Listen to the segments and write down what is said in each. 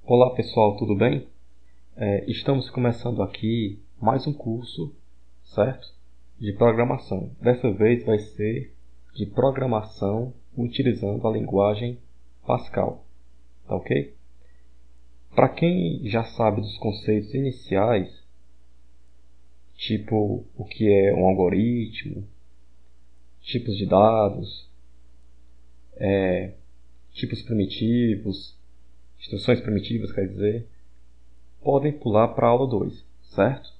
Olá pessoal, tudo bem? Estamos começando aqui mais um curso, certo? De programação. Dessa vez vai ser de programação utilizando a linguagem Pascal, tá ok? Para quem já sabe dos conceitos iniciais, tipo o que é um algoritmo, tipos de dados, tipos primitivos, instruções primitivas, quer dizer, podem pular para a aula 2, certo?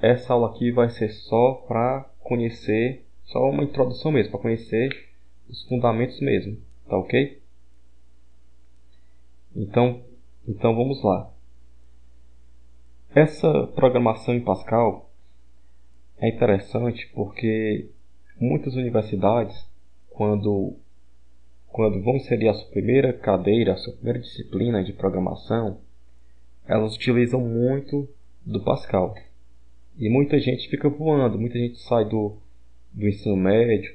Essa aula aqui vai ser só para conhecer, só uma introdução mesmo, para conhecer os fundamentos mesmo, tá ok? Então vamos lá. Essa programação em Pascal é interessante porque muitas universidades, quando vão inserir a sua primeira cadeira, a sua primeira disciplina de programação, elas utilizam muito do Pascal. E muita gente fica voando, muita gente sai do ensino médio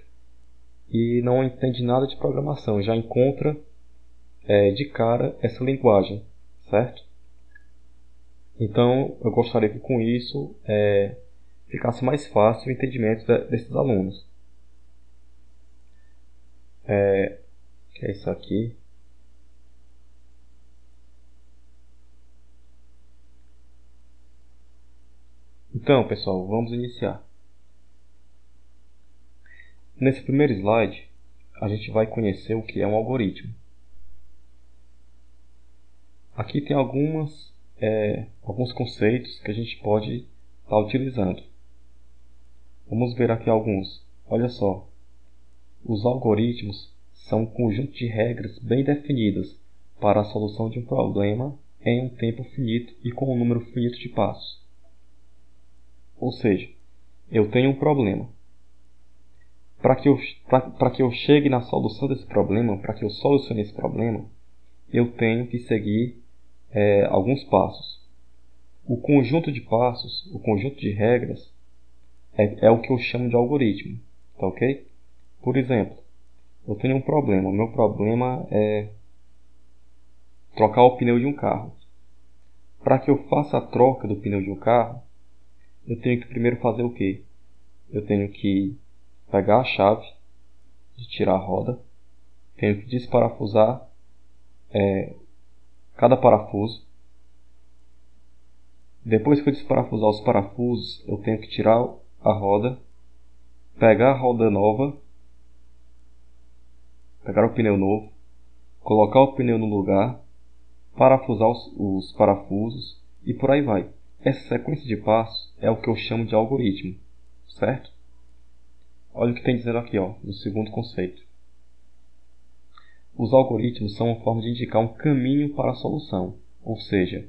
e não entende nada de programação, já encontra de cara essa linguagem, certo? Então eu gostaria que com isso ficasse mais fácil o entendimento desses alunos. Que é isso aqui. Então, pessoal, vamos iniciar. Nesse primeiro slide, a gente vai conhecer o que é um algoritmo. Aqui tem alguns conceitos que a gente pode estar utilizando. Vamos ver aqui alguns. Olha só. Os algoritmos são um conjunto de regras bem definidas para a solução de um problema em um tempo finito e com um número finito de passos. Ou seja, eu tenho um problema. Para que eu chegue na solução desse problema, para que eu solucione esse problema, eu tenho que seguir alguns passos. O conjunto de passos, o conjunto de regras, é o que eu chamo de algoritmo. Tá ok? Por exemplo, eu tenho um problema. O meu problema é trocar o pneu de um carro. Para que eu faça a troca do pneu de um carro, eu tenho que primeiro fazer o quê? Eu tenho que pegar a chave de tirar a roda, tenho que desparafusar cada parafuso. Depois que eu desparafusar os parafusos, eu tenho que tirar a roda, pegar a roda nova, pegar o pneu novo, colocar o pneu no lugar, parafusar os parafusos e por aí vai. Essa sequência de passos é o que eu chamo de algoritmo, certo? Olha o que tem dizendo aqui, no segundo conceito. Os algoritmos são uma forma de indicar um caminho para a solução, ou seja,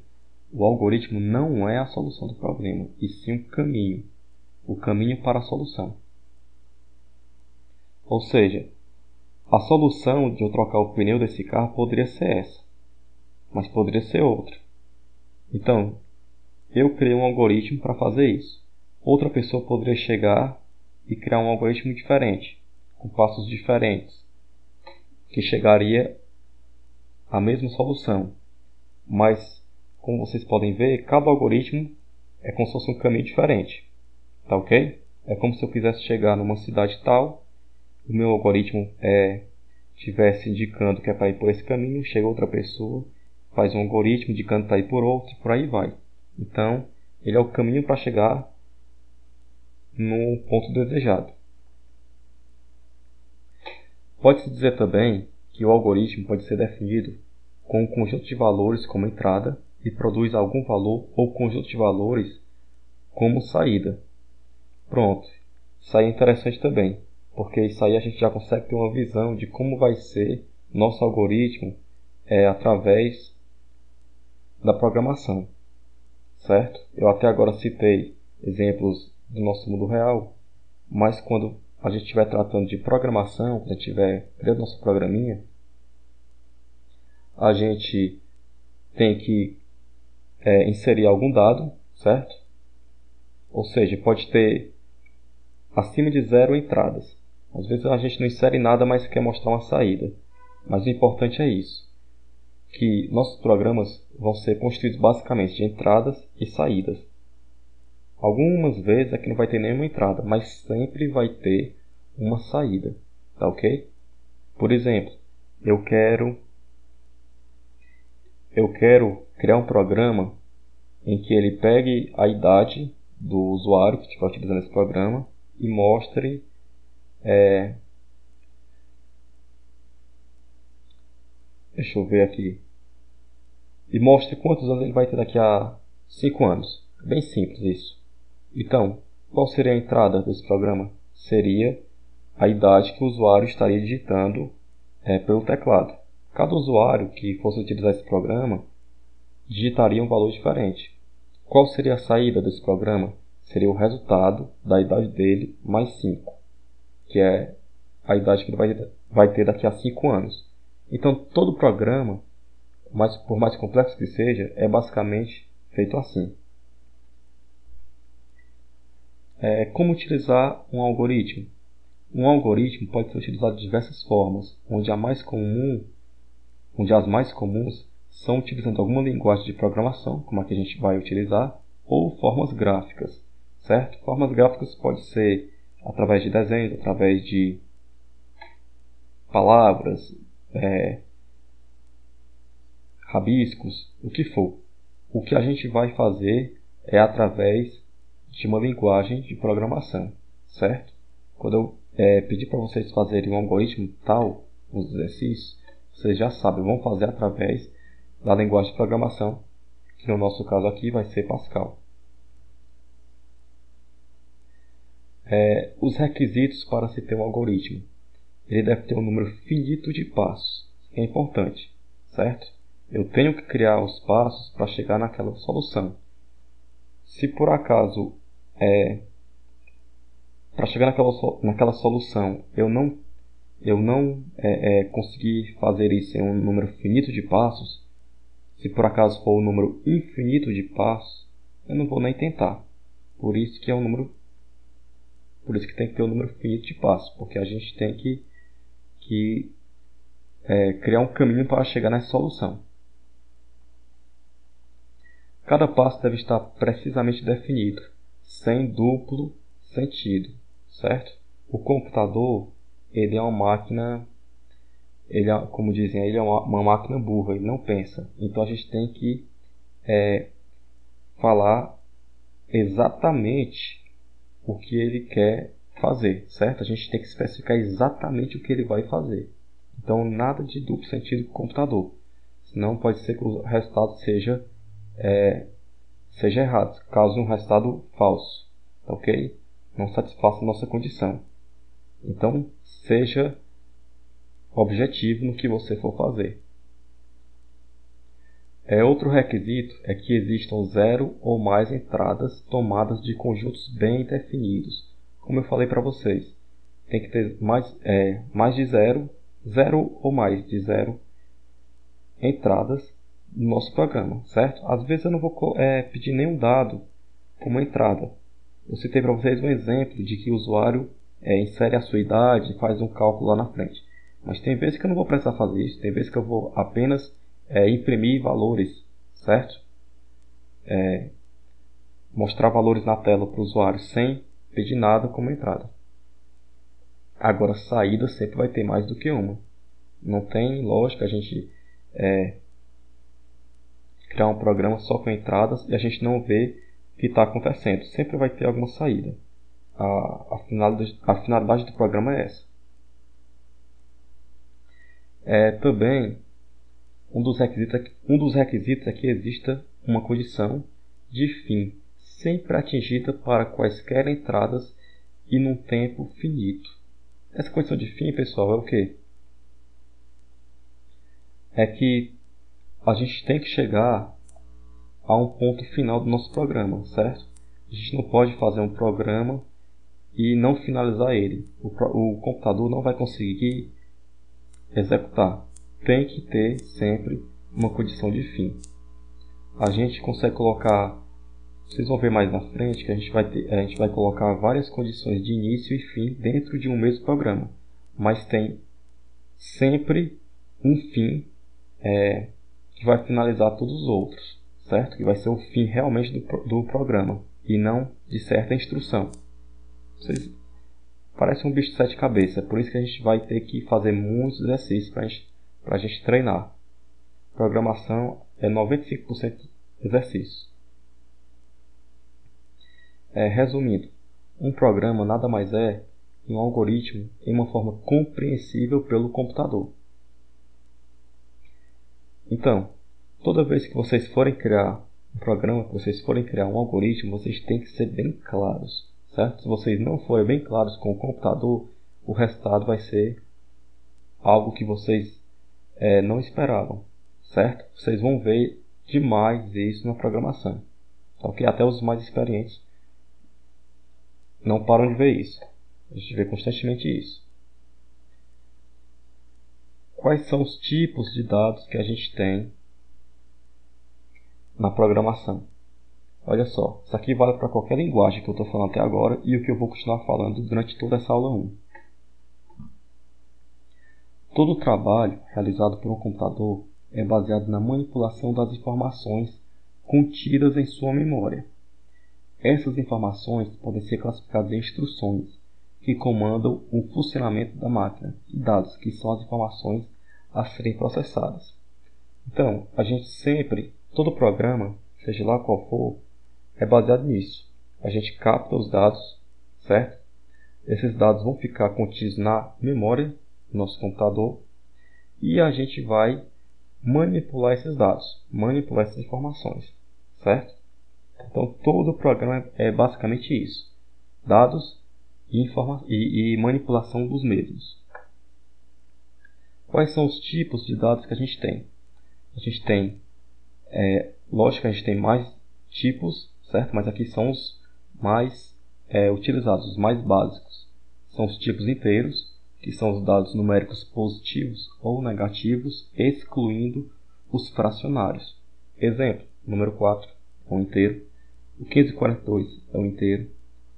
o algoritmo não é a solução do problema, e sim o caminho para a solução. Ou seja, a solução de eu trocar o pneu desse carro poderia ser essa, mas poderia ser outra. Então, eu criei um algoritmo para fazer isso. Outra pessoa poderia chegar e criar um algoritmo diferente, com passos diferentes, que chegaria à mesma solução. Mas, como vocês podem ver, cada algoritmo é como se fosse um caminho diferente. Tá ok? É como se eu quisesse chegar numa cidade tal, o meu algoritmo estivesse indicando que é para ir por esse caminho, chega outra pessoa, faz um algoritmo indicando para ir por outro, e por aí vai. Então, ele é o caminho para chegar no ponto desejado. Pode-se dizer também que o algoritmo pode ser definido com um conjunto de valores como entrada e produz algum valor ou conjunto de valores como saída. Pronto. Isso aí é interessante também, porque isso aí a gente já consegue ter uma visão de como vai ser nosso algoritmo através da programação. Certo? Eu até agora citei exemplos do nosso mundo real, mas quando a gente estiver tratando de programação, quando a gente estiver criando nosso programinha, a gente tem que inserir algum dado, certo? Ou seja, pode ter acima de 0 entradas. Às vezes a gente não insere nada, mas quer mostrar uma saída. Mas o importante é isso. que nossos programas vão ser constituídos basicamente de entradas e saídas. Algumas vezes aqui não vai ter nenhuma entrada, mas sempre vai ter uma saída, tá ok? Por exemplo, eu quero criar um programa em que ele pegue a idade do usuário que estiver utilizando esse programa e mostre deixa eu ver aqui, e mostre quantos anos ele vai ter daqui a 5 anos. Bem simples isso. Então, qual seria a entrada desse programa? Seria a idade que o usuário estaria digitando pelo teclado. Cada usuário que fosse utilizar esse programa digitaria um valor diferente. Qual seria a saída desse programa? Seria o resultado da idade dele mais 5, que é a idade que ele vai ter daqui a 5 anos. Então, todo programa, por mais complexo que seja, é basicamente feito assim. Como utilizar um algoritmo? Um algoritmo pode ser utilizado de diversas formas, onde as mais comuns são utilizando alguma linguagem de programação, como a que a gente vai utilizar, ou formas gráficas, certo? Formas gráficas pode ser através de desenhos, através de palavras, rabiscos, o que for. O que a gente vai fazer é através de uma linguagem de programação, certo? Quando eu pedir para vocês fazerem um algoritmo tal, uns exercícios, vocês já sabem, vão fazer através da linguagem de programação, que no nosso caso aqui vai ser Pascal. Os requisitos para se ter um algoritmo. Ele deve ter um número finito de passos, que é importante, certo? Eu tenho que criar os passos para chegar naquela solução. Se por acaso, para chegar naquela solução, eu não conseguir fazer isso em um número finito de passos, se por acaso for um número infinito de passos, eu não vou nem tentar. Por isso que tem que ter um número finito de passos, porque a gente tem que criar um caminho para chegar nessa solução. Cada passo deve estar precisamente definido, sem duplo sentido, certo? O computador, ele é uma máquina, como dizem, ele é uma máquina burra, ele não pensa. Então a gente tem que falar exatamente o que ele quer fazer, certo? A gente tem que especificar exatamente o que ele vai fazer. Então nada de duplo sentido com o computador, senão pode ser que o resultado seja errado, cause um resultado falso, ok? Não satisfaça a nossa condição. Então, seja objetivo no que você for fazer. Outro requisito é que existam 0 ou mais entradas tomadas de conjuntos bem definidos. Como eu falei para vocês, tem que ter mais de 0 ou mais de 0 entradas no nosso programa, certo? Às vezes eu não vou pedir nenhum dado como entrada. Eu citei para vocês um exemplo de que o usuário insere a sua idade e faz um cálculo lá na frente. Mas tem vezes que eu não vou precisar fazer isso, tem vezes que eu vou apenas imprimir valores, certo? Mostrar valores na tela para o usuário sem pedir nada como entrada. Agora, saída sempre vai ter mais do que uma. Não tem lógica a gente criar um programa só com entradas e a gente não vê o que está acontecendo. Sempre vai ter alguma saída. A finalidade do programa é essa. Também, um dos requisitos é que exista uma condição de fim, sempre atingida para quaisquer entradas e num tempo finito. Essa condição de fim, pessoal, é o quê? É que a gente tem que chegar a um ponto final do nosso programa, certo? A gente não pode fazer um programa e não finalizar ele. O computador não vai conseguir executar. Tem que ter sempre uma condição de fim. A gente consegue colocar, vocês vão ver mais na frente que a gente vai colocar várias condições de início e fim dentro de um mesmo programa, mas tem sempre um fim que vai finalizar todos os outros, certo? Que vai ser o fim realmente do programa e não de certa instrução. Vocês parece um bicho de 7 cabeças, é por isso que a gente vai ter que fazer muitos exercícios para a gente treinar. Programação é 95% exercício. Resumindo, um programa nada mais é que um algoritmo em uma forma compreensível pelo computador. Então, toda vez que vocês forem criar um programa, que vocês forem criar um algoritmo, vocês têm que ser bem claros, certo? Se vocês não forem bem claros com o computador, o resultado vai ser algo que vocês não esperavam, certo? Vocês vão ver demais isso na programação, ok? Até os mais experientes não param de ver isso. A gente vê constantemente isso. Quais são os tipos de dados que a gente tem na programação? Olha só, isso aqui vale para qualquer linguagem que eu estou falando até agora e o que eu vou continuar falando durante toda essa aula 1. Todo o trabalho realizado por um computador é baseado na manipulação das informações contidas em sua memória. Essas informações podem ser classificadas em instruções, que comandam o funcionamento da máquina, e dados, que são as informações a serem processadas. Então, a gente sempre, todo programa, seja lá qual for, é baseado nisso. A gente capta os dados, certo? Esses dados vão ficar contidos na memória do nosso computador e a gente vai manipular esses dados, manipular essas informações, certo? Então, todo o programa é basicamente isso. Dados e manipulação dos mesmos. Quais são os tipos de dados que a gente tem? A gente tem, lógico que a gente tem mais tipos, certo? Mas aqui são os mais utilizados, os mais básicos. São os tipos inteiros, que são os dados numéricos positivos ou negativos, excluindo os fracionários. Exemplo, o número 4 é um inteiro, o 542 é um inteiro,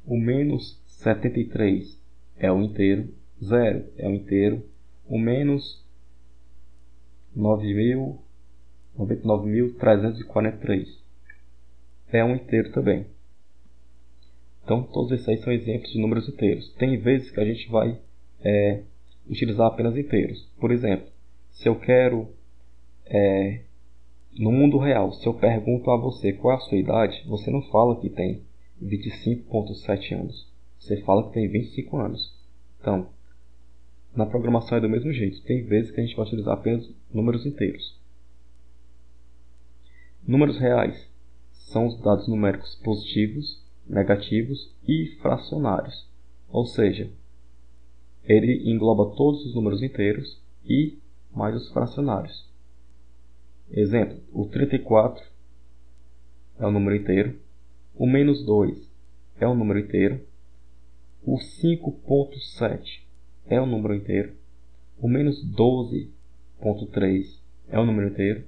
o menos 73 é um inteiro, 0 é um inteiro, o menos 99.343 é um inteiro também. Então, todos esses aí são exemplos de números inteiros. Tem vezes que a gente vai utilizar apenas inteiros. Por exemplo, se eu quero, no mundo real, se eu pergunto a você qual é a sua idade, você não fala que tem 25,7 anos. Você fala que tem 25 anos. Então, na programação é do mesmo jeito. Tem vezes que a gente vai utilizar apenas números inteiros. Números reais são os dados numéricos positivos, negativos e fracionários. Ou seja, ele engloba todos os números inteiros e mais os fracionários. Exemplo, o 34 é um número inteiro, o menos 2 é um número inteiro, o 5,7 é um número inteiro, o menos 12,3 é um número inteiro,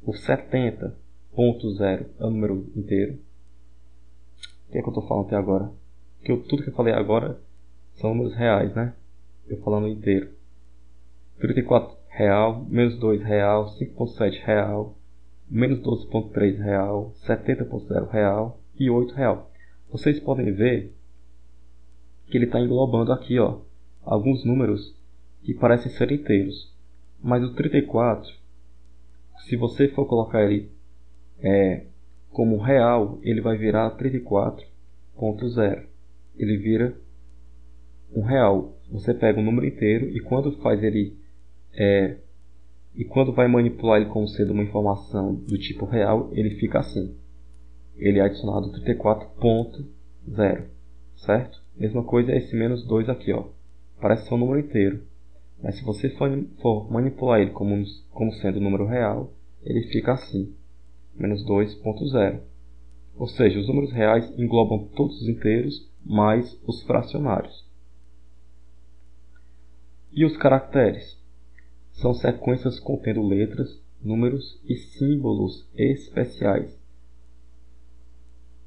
o 70,0 é um número inteiro. O que é que eu estou falando até agora? Tudo que eu falei agora são números reais, né? Eu falando inteiro. 34 real, menos 2 real, 5,7 real, menos 12,3 real, 70,0 real e 8 real. Vocês podem ver que ele está englobando aqui, ó, alguns números que parecem ser inteiros. Mas o 34, se você for colocar ele como real, ele vai virar 34,0. Ele vira um real. Você pega um número inteiro e quando quando vai manipular ele como sendo uma informação do tipo real, ele fica assim. Ele é adicionado 34,0, certo? Mesma coisa é esse menos 2 aqui, ó. Parece ser um número inteiro. Mas se você for manipular ele como sendo um número real, ele fica assim. Menos 2,0. Ou seja, os números reais englobam todos os inteiros mais os fracionários. E os caracteres? São sequências contendo letras, números e símbolos especiais.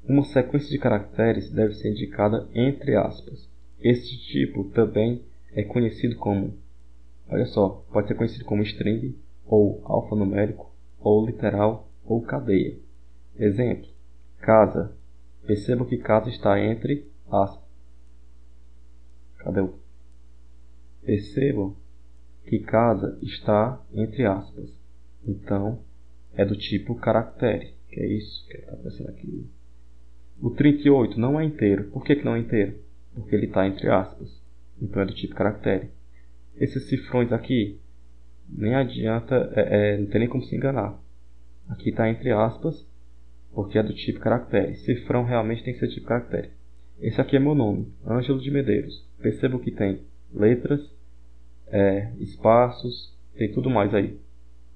Uma sequência de caracteres deve ser indicada entre aspas. Este tipo também é conhecido como, olha só, pode ser conhecido como string ou alfanumérico ou literal, ou cadeia. Exemplo, casa. Perceba que casa está entre aspas. Cadê o? Percebam que casa está entre aspas. Então, é do tipo caractere. Que é isso que está aparecendo aqui. O 38 não é inteiro. Por que não é inteiro? Porque ele está entre aspas. Então é do tipo caractere. Esses cifrões aqui, nem adianta, não tem nem como se enganar. Aqui está entre aspas, porque é do tipo caractere. Cifrão realmente tem que ser tipo caractere. Esse aqui é meu nome, Ângelo de Medeiros. Perceba que tem letras, espaços, tem tudo mais aí.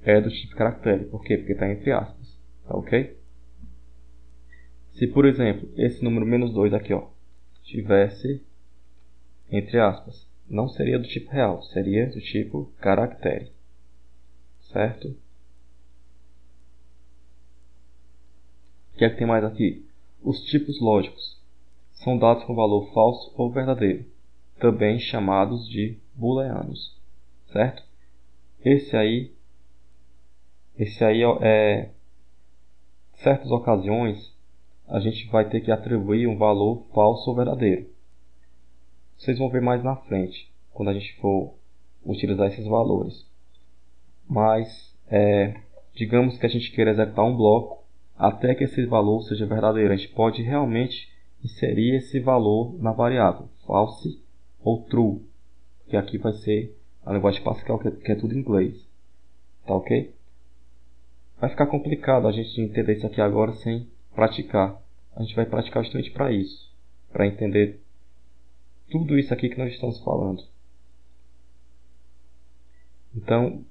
É do tipo caractere. Por quê? Porque está entre aspas. Tá ok? Se, por exemplo, esse número -2 aqui, ó, tivesse entre aspas, não seria do tipo real, seria do tipo caractere. Certo? O que é que tem mais aqui? Os tipos lógicos são dados com valor falso ou verdadeiro, também chamados de booleanos. Certo? Esse aí certas ocasiões a gente vai ter que atribuir um valor falso ou verdadeiro. Vocês vão ver mais na frente, quando a gente for utilizar esses valores. Mas, digamos que a gente queira executar um bloco, até que esse valor seja verdadeiro, a gente pode realmente inserir esse valor na variável, false ou true, que aqui vai ser a linguagem Pascal, que é tudo em inglês. Tá ok? Vai ficar complicado a gente entender isso aqui agora sem praticar. A gente vai praticar justamente para isso, para entender tudo isso aqui que nós estamos falando. Então,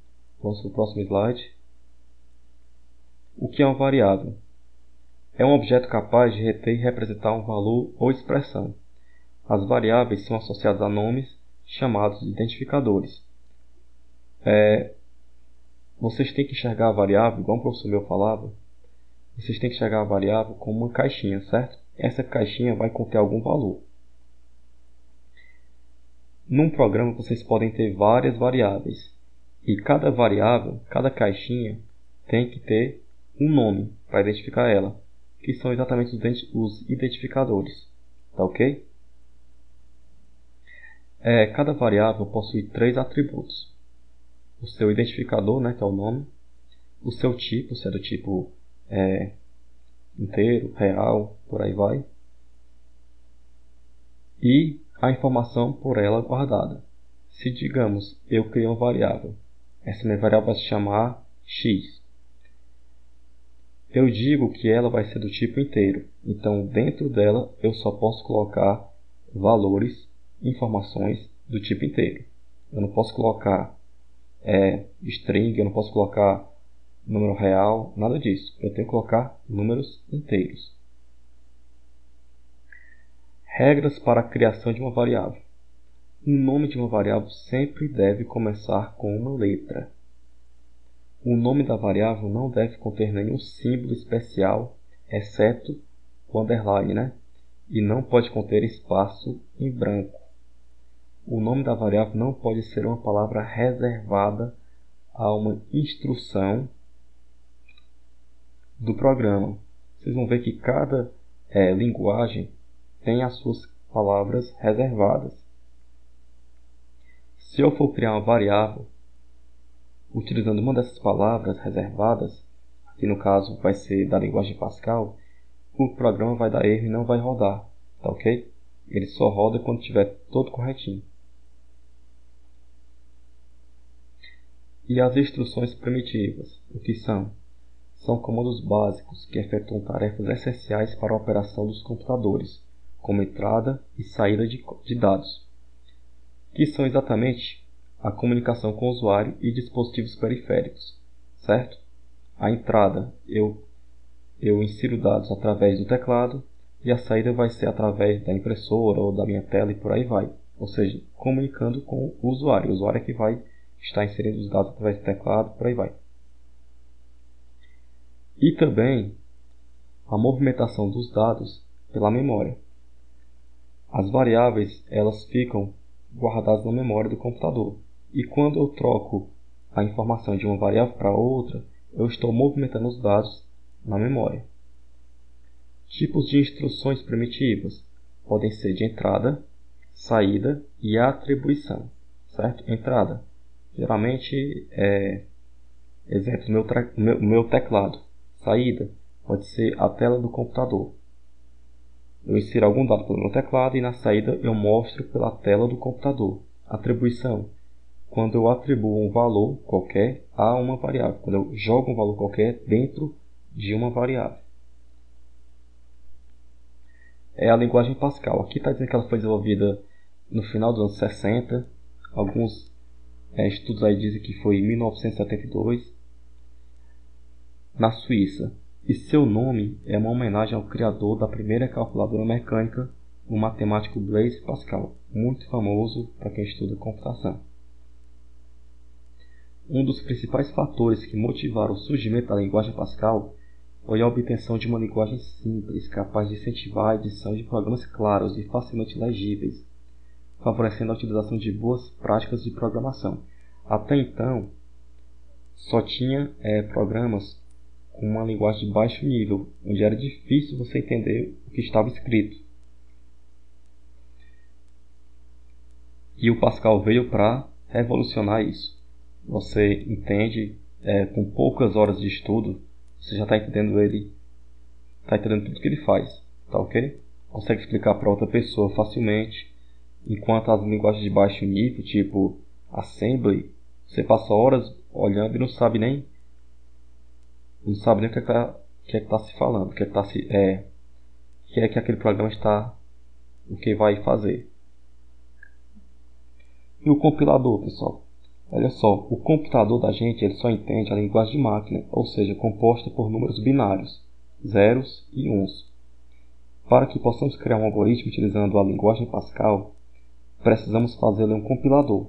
vamos para o próximo slide. O que é uma variável? É um objeto capaz de reter e representar um valor ou expressão. As variáveis são associadas a nomes chamados de identificadores. Vocês têm que enxergar a variável, igual o professor meu falava, vocês têm que enxergar a variável como uma caixinha, certo? Essa caixinha vai conter algum valor. Num programa vocês podem ter várias variáveis. E cada variável, cada caixinha, tem que ter um nome para identificar ela, que são exatamente os identificadores. Tá ok? Cada variável possui 3 atributos. O seu identificador, né, que é o nome. O seu tipo, se é do tipo inteiro, real, por aí vai. E a informação por ela guardada. Se, digamos, eu criei uma variável, essa minha variável vai se chamar x. Eu digo que ela vai ser do tipo inteiro, então dentro dela eu só posso colocar valores, informações do tipo inteiro. Eu não posso colocar string, eu não posso colocar número real, nada disso. Eu tenho que colocar números inteiros. Regras para a criação de uma variável. O nome de uma variável sempre deve começar com uma letra. O nome da variável não deve conter nenhum símbolo especial, exceto o underline, né? E não pode conter espaço em branco. O nome da variável não pode ser uma palavra reservada a uma instrução do programa. Vocês vão ver que cada linguagem tem as suas palavras reservadas. Se eu for criar uma variável utilizando uma dessas palavras reservadas, que no caso vai ser da linguagem Pascal, o programa vai dar erro e não vai rodar, tá ok? Ele só roda quando estiver todo corretinho. E as instruções primitivas, o que são? São comandos básicos que efetuam tarefas essenciais para a operação dos computadores, como entrada e saída de dados, que são exatamente a comunicação com o usuário e dispositivos periféricos, certo? A entrada, eu insiro dados através do teclado e a saída vai ser através da impressora ou da minha tela e por aí vai. Ou seja, comunicando com o usuário. O usuário é que vai estar inserindo os dados através do teclado, por aí vai. E também a movimentação dos dados pela memória. As variáveis, elas ficam guardadas na memória do computador. E quando eu troco a informação de uma variável para outra, eu estou movimentando os dados na memória. Tipos de instruções primitivas podem ser de entrada, saída e atribuição, certo? Entrada, geralmente exemplo, meu teclado. Saída, pode ser a tela do computador. Eu insiro algum dado pelo meu teclado e na saída eu mostro pela tela do computador. Atribuição, quando eu atribuo um valor qualquer a uma variável, quando eu jogo um valor qualquer dentro de uma variável. É a linguagem Pascal. Aqui está dizendo que ela foi desenvolvida no final dos anos 60. Alguns estudos aí dizem que foi em 1972, na Suíça. E seu nome é uma homenagem ao criador da primeira calculadora mecânica, o matemático Blaise Pascal, muito famoso para quem estuda computação. Um dos principais fatores que motivaram o surgimento da linguagem Pascal foi a obtenção de uma linguagem simples, capaz de incentivar a edição de programas claros e facilmente legíveis, favorecendo a utilização de boas práticas de programação. Até então, só tinha programas com uma linguagem de baixo nível, onde era difícil você entender o que estava escrito. E o Pascal veio para revolucionar isso. Você entende, com poucas horas de estudo, você já está entendendo ele, está entendendo tudo que ele faz, tá ok? Consegue explicar para outra pessoa facilmente, enquanto as linguagens de baixo nível, tipo Assembly, você passa horas olhando e não sabe nem o que está se falando, o que é que aquele programa está, o que vai fazer. E o compilador, pessoal? Olha só, o computador da gente ele só entende a linguagem de máquina, ou seja, composta por números binários, zeros e uns. Para que possamos criar um algoritmo utilizando a linguagem Pascal, precisamos fazê-lo em um compilador.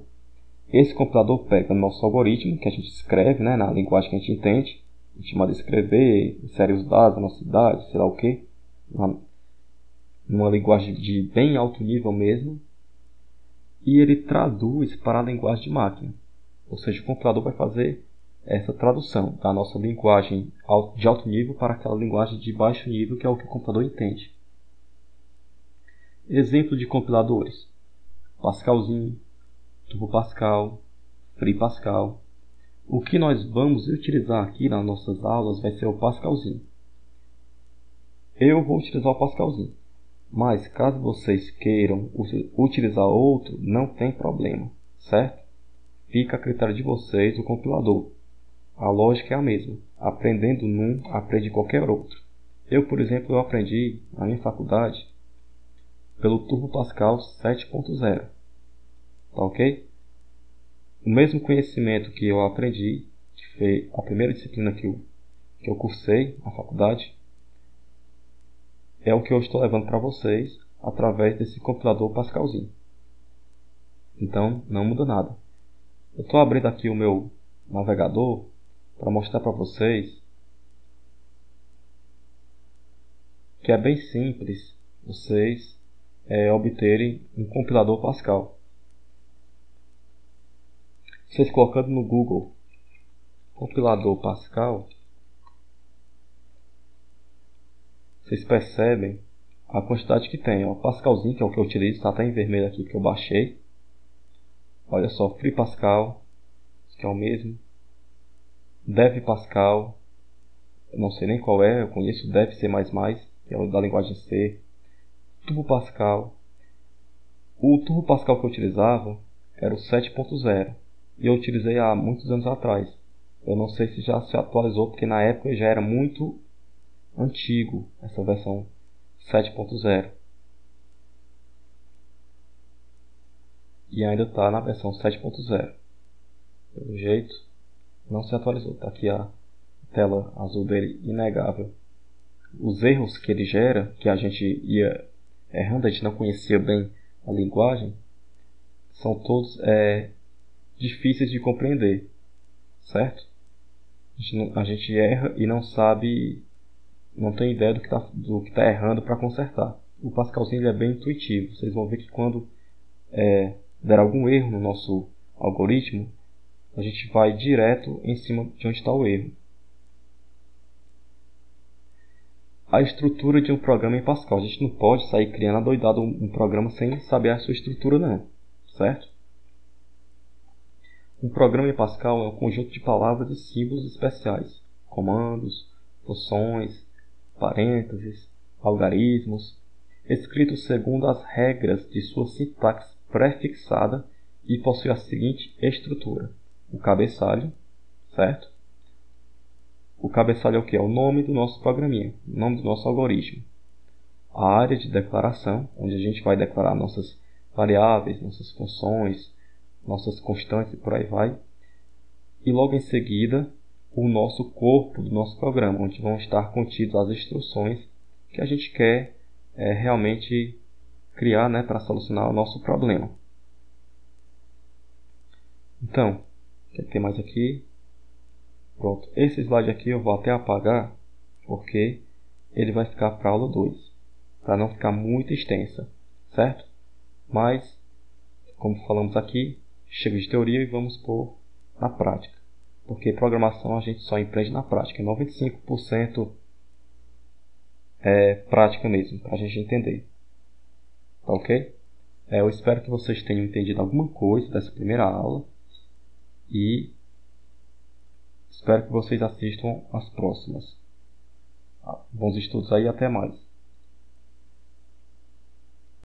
Esse compilador pega o nosso algoritmo, que a gente escreve, na linguagem que a gente entende, a gente manda escrever, insere os dados da nossa idade, sei lá o que, numa linguagem de bem alto nível mesmo, e ele traduz para a linguagem de máquina. Ou seja, o computador vai fazer essa tradução da nossa linguagem de alto nível para aquela linguagem de baixo nível, que é o que o computador entende. Exemplo de compiladores: Pascalzinho, Turbo Pascal, Free Pascal. O que nós vamos utilizar aqui nas nossas aulas vai ser o Pascalzinho. Eu vou utilizar o Pascalzinho, mas caso vocês queiram utilizar outro, não tem problema, certo? Fica a critério de vocês o compilador. A lógica é a mesma. Aprendendo num, aprende qualquer outro. Eu, por exemplo, aprendi na minha faculdade pelo Turbo Pascal 7.0. Tá ok? O mesmo conhecimento que eu aprendi, que foi a primeira disciplina que eu cursei na faculdade, é o que eu estou levando para vocês através desse compilador Pascalzinho. Então, não muda nada. Eu estou abrindo aqui o meu navegador para mostrar para vocês que é bem simples vocês obterem um compilador Pascal. Vocês colocando no Google compilador Pascal, vocês percebem a quantidade que tem. O Pascalzinho, que é o que eu utilizo, está até em vermelho aqui que eu baixei. Olha só, Free Pascal, que é o mesmo. Dev Pascal, eu não sei nem qual é, eu conheço Dev C++, que é o da linguagem C. Turbo Pascal. O Turbo Pascal que eu utilizava era o 7.0 e eu utilizei há muitos anos atrás. Eu não sei se já se atualizou, porque na época já era muito antigo essa versão 7.0. E ainda está na versão 7.0. Pelo jeito, não se atualizou. Está aqui a tela azul dele, inegável. Os erros que ele gera, que a gente ia errando, a gente não conhecia bem a linguagem, são todos difíceis de compreender, certo? A gente erra e não sabe, não tem ideia do que está errando para consertar. O Pascalzinho ele é bem intuitivo. Vocês vão ver que quando der algum erro no nosso algoritmo, a gente vai direto em cima de onde está o erro. a estrutura de um programa em Pascal. A gente não pode sair criando adoidado um programa sem saber a sua estrutura não, certo? Um programa em Pascal é um conjunto de palavras e símbolos especiais, comandos, funções, parênteses, algarismos, escritos segundo as regras de sua sintaxe pré-fixada e possui a seguinte estrutura: o cabeçalho, certo? O cabeçalho é o que? É o nome do nosso programinha, o nome do nosso algoritmo. A área de declaração, onde a gente vai declarar nossas variáveis, nossas funções, nossas constantes e por aí vai. E logo em seguida, o nosso corpo do nosso programa, onde vão estar contidas as instruções que a gente quer realmente criar, né, para solucionar o nosso problema. Então, o que tem mais aqui? Pronto, esse slide aqui eu vou até apagar, porque ele vai ficar para a aula 2, para não ficar muito extensa, certo? Mas, como falamos aqui, chega de teoria e vamos pôr na prática. Porque programação a gente só aprende na prática, 95% é prática mesmo, para a gente entender. Tá ok? Eu espero que vocês tenham entendido alguma coisa dessa primeira aula e espero que vocês assistam as próximas. Bons estudos aí e até mais.